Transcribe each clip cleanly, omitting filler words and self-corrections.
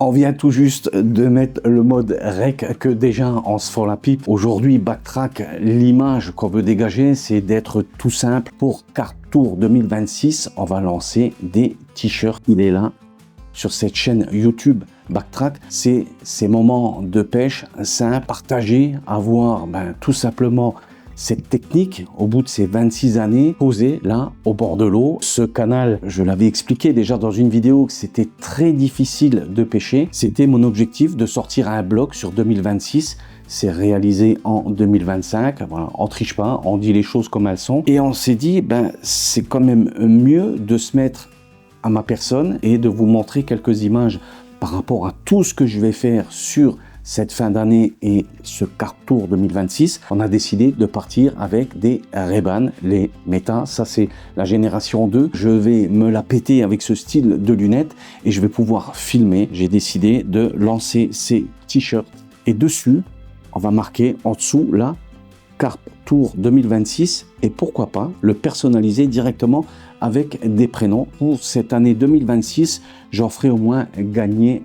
On vient tout juste de mettre le mode rec que déjà on se fout la pipe. Aujourd'hui, Backtrack, l'image qu'on veut dégager, c'est d'être tout simple. Pour Carp Tour 2026, on va lancer des t-shirts. Il est là sur cette chaîne YouTube Backtrack. C'est ces moments de pêche simples, partagés, avoir tout simplement cette technique, au bout de ces 26 années, posée là, au bord de l'eau. Ce canal, je l'avais expliqué déjà dans une vidéo, que c'était très difficile de pêcher. C'était mon objectif de sortir un blog sur 2026. C'est réalisé en 2025. Voilà, on triche pas, on dit les choses comme elles sont. Et on s'est dit, c'est quand même mieux de se mettre à ma personne et de vous montrer quelques images par rapport à tout ce que je vais faire sur cette fin d'année et ce Carp Tour 2026. On a décidé de partir avec des Ray-Ban, les Meta. Ça, c'est la génération 2. Je vais me la péter avec ce style de lunettes et je vais pouvoir filmer. J'ai décidé de lancer ces t-shirts et dessus, on va marquer en dessous là, Carp Tour 2026 et pourquoi pas le personnaliser directement avec des prénoms. Pour cette année 2026, j'en ferai au moins gagner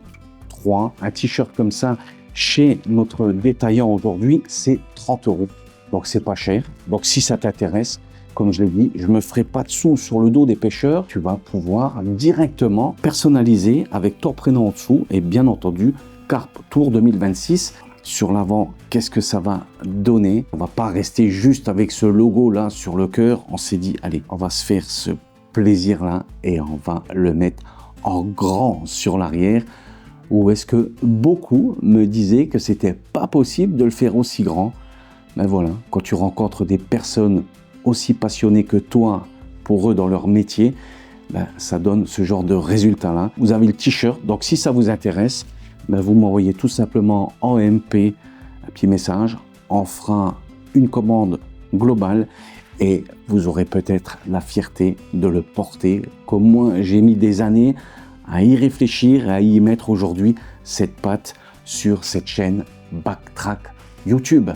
3. Un t-shirt comme ça, chez notre détaillant aujourd'hui, c'est 30 €. Donc, c'est pas cher. Donc, si ça t'intéresse, comme je l'ai dit, je me ferai pas de sous sur le dos des pêcheurs. Tu vas pouvoir directement personnaliser avec ton prénom en dessous et bien entendu, Carp Tour 2026. Sur l'avant, qu'est-ce que ça va donner? On va pas rester juste avec ce logo-là sur le cœur. On s'est dit, allez, on va se faire ce plaisir-là et on va le mettre en grand sur l'arrière. Ou est-ce que beaucoup me disaient que c'était pas possible de le faire aussi grand? Ben voilà, quand tu rencontres des personnes aussi passionnées que toi pour eux dans leur métier, ça donne ce genre de résultat-là. Vous avez le t-shirt, donc si ça vous intéresse, vous m'envoyez tout simplement en MP un petit message, on fera une commande globale et vous aurez peut-être la fierté de le porter, comme moi j'ai mis des années à y réfléchir et à y mettre aujourd'hui cette patte sur cette chaîne Backtrack YouTube.